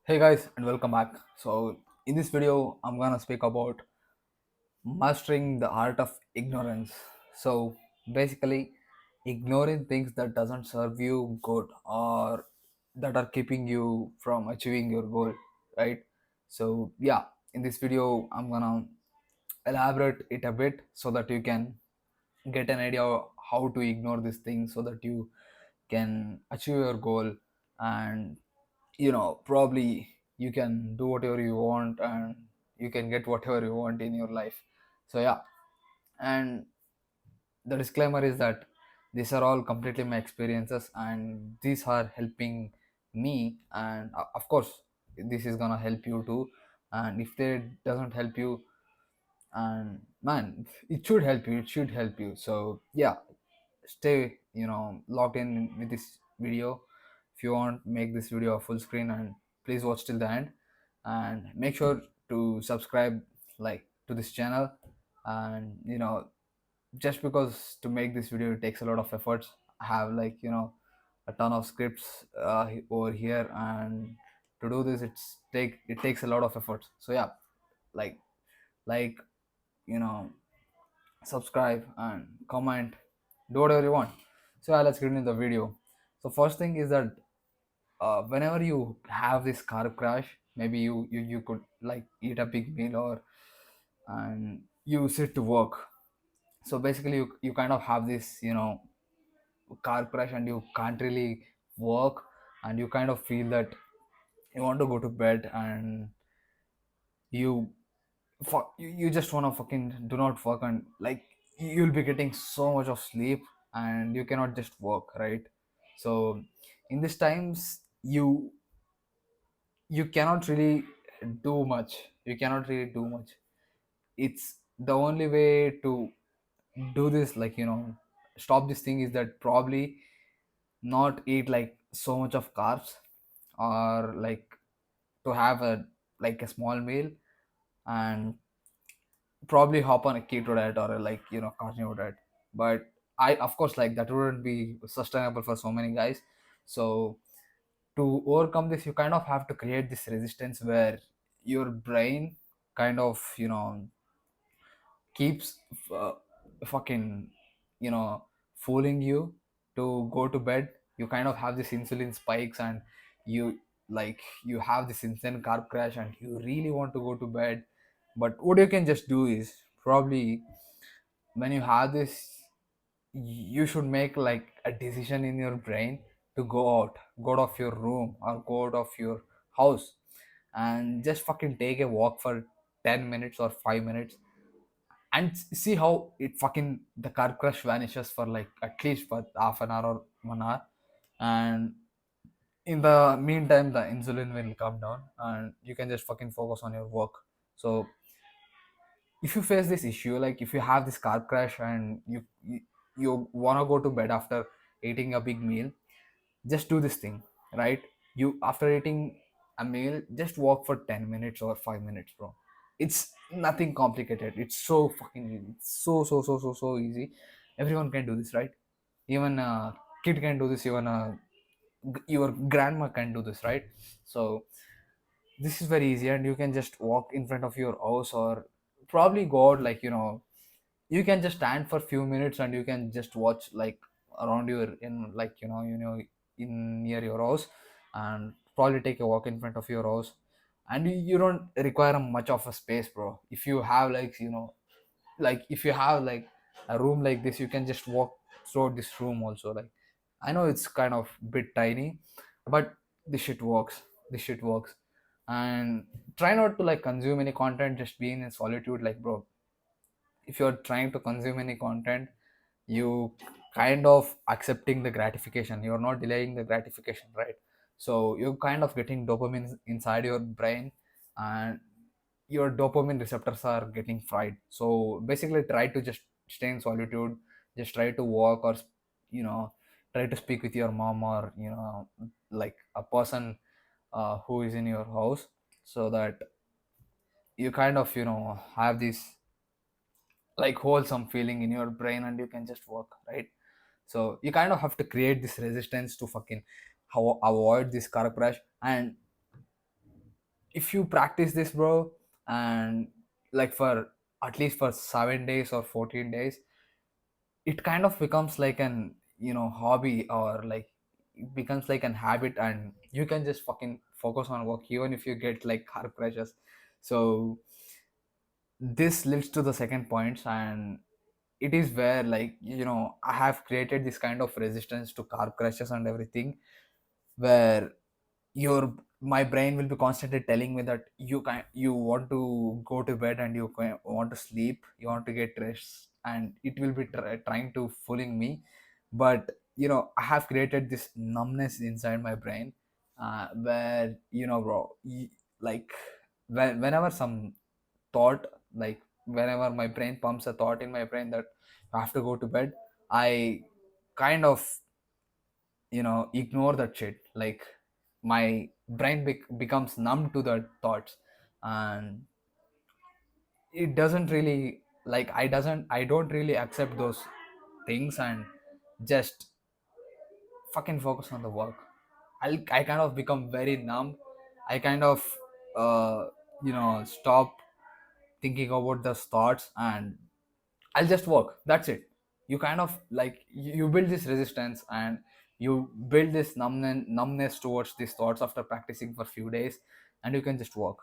Hey guys, and welcome back. So, in this video, I'm gonna speak about mastering the art of ignorance. So, basically, ignoring things that doesn't serve you good or that are keeping you from achieving your goal, right? So, yeah, in this video, I'm gonna elaborate it a bit so that you can get an idea of how to ignore these things so that you can achieve your goal, and probably you can do whatever you want and you can get whatever you want in your life. So yeah, and the disclaimer is that these are all completely my experiences and these are helping me, and of course this is gonna help you too. And if they doesn't help you, and man, it should help you. So yeah, stay logged in with this video. If you want, make this video a full screen and please watch till the end, and make sure to subscribe like to this channel. And just because to make this video it takes a lot of efforts. I have a ton of scripts over here, and to do this it takes a lot of efforts. So yeah, like like you know subscribe and comment, do whatever you want. So yeah, let's get into the video. So first thing is that whenever you have this car crash, maybe you could like eat a big meal or and you sit to work. So basically you kind of have this car crash and you can't really work, and you kind of feel that you want to go to bed, and you you just want to fucking do not work, and like you'll be getting so much of sleep and you cannot just work, right? So in these times you cannot really do much. It's the only way to do this, stop this thing, is that probably not eat like so much of carbs, or like to have a small meal, and probably hop on a keto diet or a carnivore diet. But I, of course, like that wouldn't be sustainable for so many guys. So to overcome this, you kind of have to create this resistance where your brain kind of keeps uh, fucking you know fooling you to go to bed. You kind of have this insulin spikes, and you have this instant carb crash and you really want to go to bed. But what you can just do is, probably when you have this, you should make like a decision in your brain to go out of your room or go out of your house, and just fucking take a walk for 10 minutes or 5 minutes, and see how it fucking the car crash vanishes for like at least for half an hour or 1 hour. And in the meantime the insulin will come down and you can just fucking focus on your work. So if you face this issue, like if you have this car crash and you want to go to bed after eating a big meal, just do this thing, right? You, after eating a meal, just walk for 10 minutes or 5 minutes, bro. It's nothing complicated. It's so fucking easy. It's so easy. Everyone can do this, right? Even a kid can do this. Even your grandma can do this, right? So this is very easy, and you can just walk in front of your house, or probably go out, you can just stand for few minutes and you can just watch like around your in in near your house, and probably take a walk in front of your house. And you don't require much of a space, bro. If you have if you have like a room like this, you can just walk through this room also. Like, I know it's kind of bit tiny, but this shit works. And try not to like consume any content, just be in solitude. Like, bro, if you're trying to consume any content, you kind of accepting the gratification, you're not delaying the gratification, right? So you're kind of getting dopamine inside your brain, and your dopamine receptors are getting fried. So basically try to just stay in solitude, just try to walk, or you know try to speak with your mom, or like a person who is in your house, so that you kind of have this like wholesome feeling in your brain and you can just work, right? So you kind of have to create this resistance to fucking how avoid this car crash. And if you practice this, bro, and like for at least for 7 days or 14 days, it kind of becomes like an, hobby, or like it becomes like an habit, and you can just fucking focus on work even if you get like car crashes. So this leads to the second point, and it is where, like, I have created this kind of resistance to car crashes and everything, where your my brain will be constantly telling me that you want to go to bed, and want to sleep, you want to get rest, and it will be trying to fooling me. But I have created this numbness inside my brain, where, bro, like, whenever some thought, like, whenever my brain pumps a thought in my brain that I have to go to bed, I kind of, ignore that shit. Like, my brain becomes numb to the thoughts, and it doesn't really, like, I don't really accept those things, and just fucking focus on the work. I kind of become very numb. I kind of stop thinking about those thoughts, and I'll just work. That's it. You kind of, like, you build this resistance, and you build this numbness towards these thoughts after practicing for few days, and you can just work,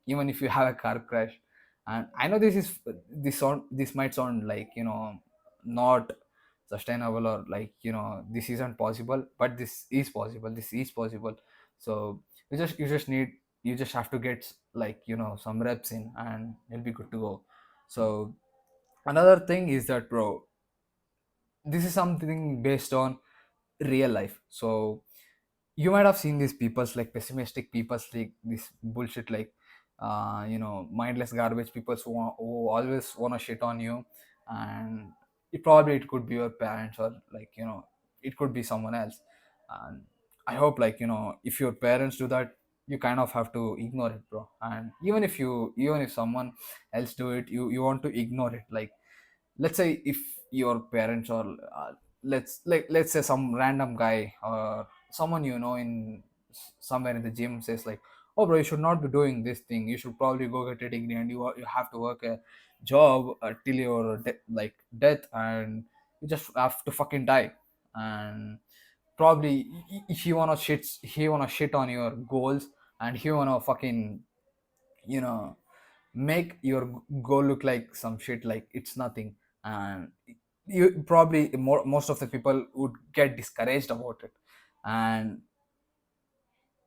even if you have a car crash. And I know this might sound like, not sustainable, or like, this isn't possible, but this is possible. This is possible. So you just have to get, like, some reps in, and you'll be good to go. So another thing is that, bro, this is something based on real life. So you might have seen these people's, like, pessimistic people's, like, this bullshit, like, mindless garbage people who always want to shit on you. And it could be your parents, or like, it could be someone else. And I hope, like, if your parents do that, you kind of have to ignore it, bro. And even if someone else do it, you want to ignore it. Like, let's say if your parents, or let's say some random guy, or someone, in somewhere in the gym, says like, oh, bro, you should not be doing this thing, you should probably go get a degree, and you have to work a job till your like death, and you just have to fucking die. And probably he wanna shit on your goals, and he wanna fucking, you know make your goal look like some shit, like it's nothing. And you probably, most of the people would get discouraged about it. And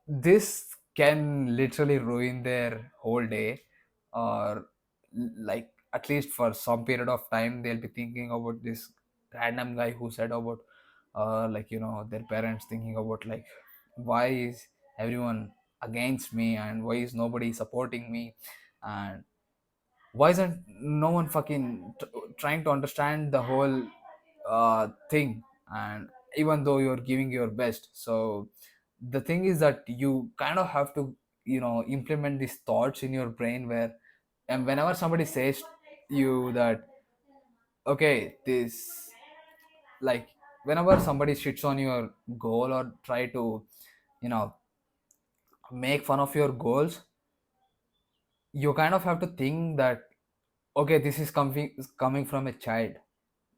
this can literally ruin their whole day, or like, at least for some period of time, they'll be thinking about this random guy who said about, like, their parents thinking about, like, why is everyone against me, and why is nobody supporting me, and why isn't no one fucking trying to understand the whole thing. And even though you're giving your best. So the thing is that you kind of have to, implement these thoughts in your brain, where, and whenever somebody says you that, okay, this, like, whenever somebody shits on your goal, or try to, you know make fun of your goals, you kind of have to think that, okay, this is coming from a child.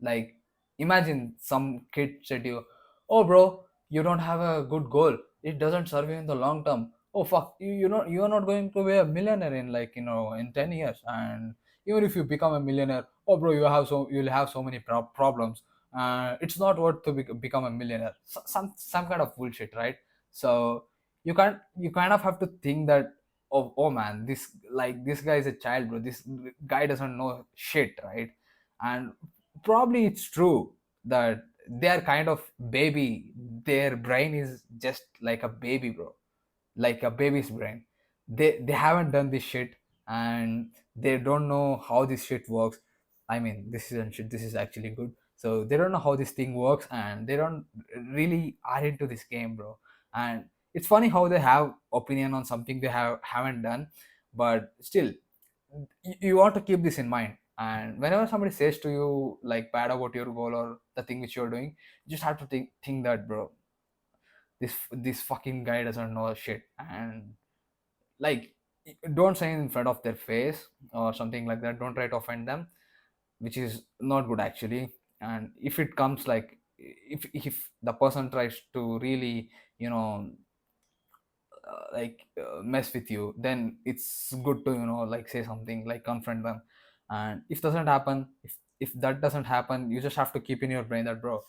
Like, imagine some kid said to you, oh, bro, you don't have a good goal, it doesn't serve you in the long term. Oh, fuck, you're not going to be a millionaire in, like, in 10 years. And even if you become a millionaire, oh, bro, you'll have so many problems, it's not worth to become a millionaire. Some kind of bullshit, right? So you kind of have to think that, oh man, this guy is a child, bro, this guy doesn't know shit, right? And probably it's true that they are kind of baby, their brain is just like a baby, bro, like a baby's brain. They haven't done this shit, and they don't know how this shit works. I mean, this isn't shit, this is actually good. So they don't know how this thing works, and they don't really are into this game, bro. And it's funny how they have opinion on something they haven't done. But still, you want to keep this in mind. And whenever somebody says to you, like, bad about your goal or the thing which you're doing, you just have to think that, bro, this fucking guy doesn't know shit. And, like, don't say in front of their face or something like that. Don't try to offend them, which is not good actually. And if it comes like, if the person tries to really, you know, mess with you, then it's good to, you know, like say something, like confront them. And if that doesn't happen, you just have to keep in your brain that, bro,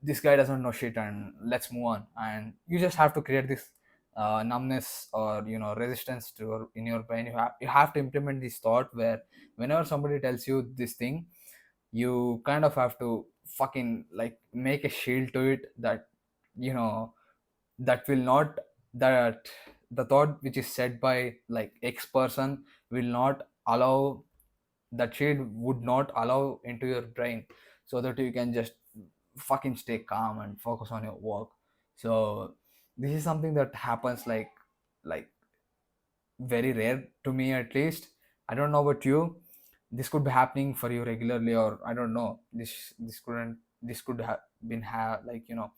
this guy doesn't know shit, and let's move on. And you just have to create this numbness or, you know, resistance to in your brain. You have to implement this thought where whenever somebody tells you this thing, you kind of have to fucking like make a shield to it, that, you know, that will not, that the thought which is said by like X person will not allow, that shade would not allow into your brain, so that you can just fucking stay calm and focus on your work. So this is something that happens like very rare to me, at least. I don't know about you. This could be happening for you regularly, or I don't know, this couldn't, this could have been like, you know,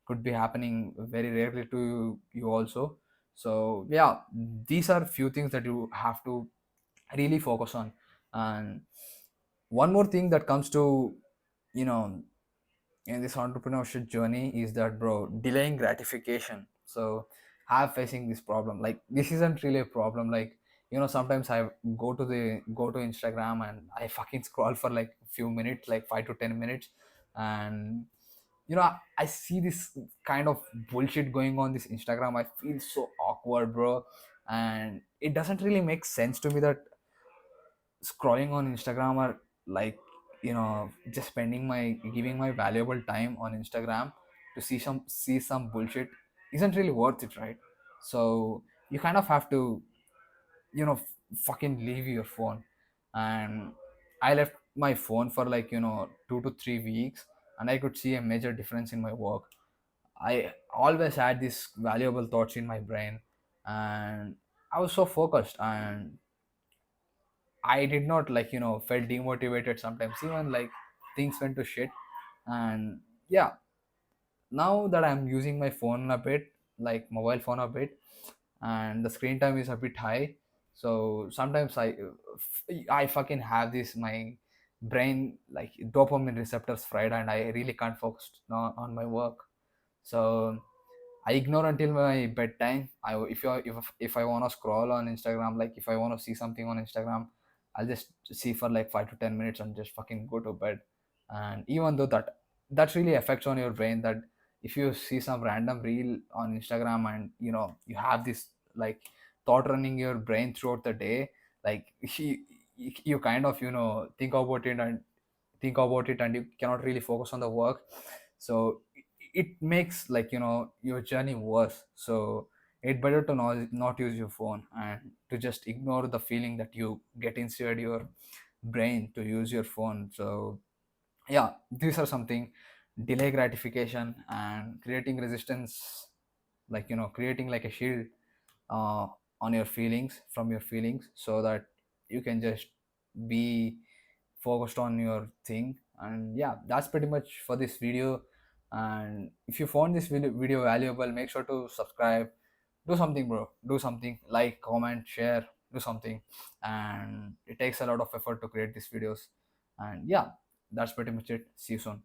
could be happening very rarely to you also. So yeah, these are few things that you have to really focus on. And one more thing that comes to, you know, in this entrepreneurship journey is that, bro, delaying gratification. So have facing this problem, like this isn't really a problem, like, you know, sometimes I go to Instagram and I fucking scroll for like a few minutes, like 5 to 10 minutes. And you know, I see this kind of bullshit going on this Instagram. I feel so awkward, bro. And it doesn't really make sense to me that scrolling on Instagram, or like, you know, just spending my giving my valuable time on Instagram to see some bullshit isn't really worth it, right? So you kind of have to, you know, fucking leave your phone. And I left my phone for like, you know, 2 to 3 weeks, and I could see a major difference in my work. I always had these valuable thoughts in my brain, and I was so focused, and I did not, like, you know, felt demotivated sometimes, even like things went to shit. And yeah, now that I'm using my phone a bit, like mobile phone a bit, and the screen time is a bit high, so sometimes I fucking have this, my brain like dopamine receptors fried, and I really can't focus on my work. So I ignore until my bedtime. If I want to scroll on Instagram, like if I want to see something on Instagram, I'll just see for like 5 to 10 minutes and just fucking go to bed. And even though that really affects on your brain, that if you see some random reel on Instagram, and you know, you have this like thought running your brain throughout the day, like you kind of, you know, think about it, and you cannot really focus on the work. So it makes, like, you know, your journey worse. So it better to not use your phone, and to just ignore the feeling that you get inside your brain to use your phone. So yeah, these are something: delay gratification and creating resistance, like, you know, creating like a shield uh, on your feelings, from your feelings, so that you can just be focused on your thing. And yeah, that's pretty much for this video. And if you found this video valuable, make sure to subscribe, do something, bro, do something, like, comment, share, do something. And it takes a lot of effort to create these videos. And yeah, that's pretty much it. See you soon.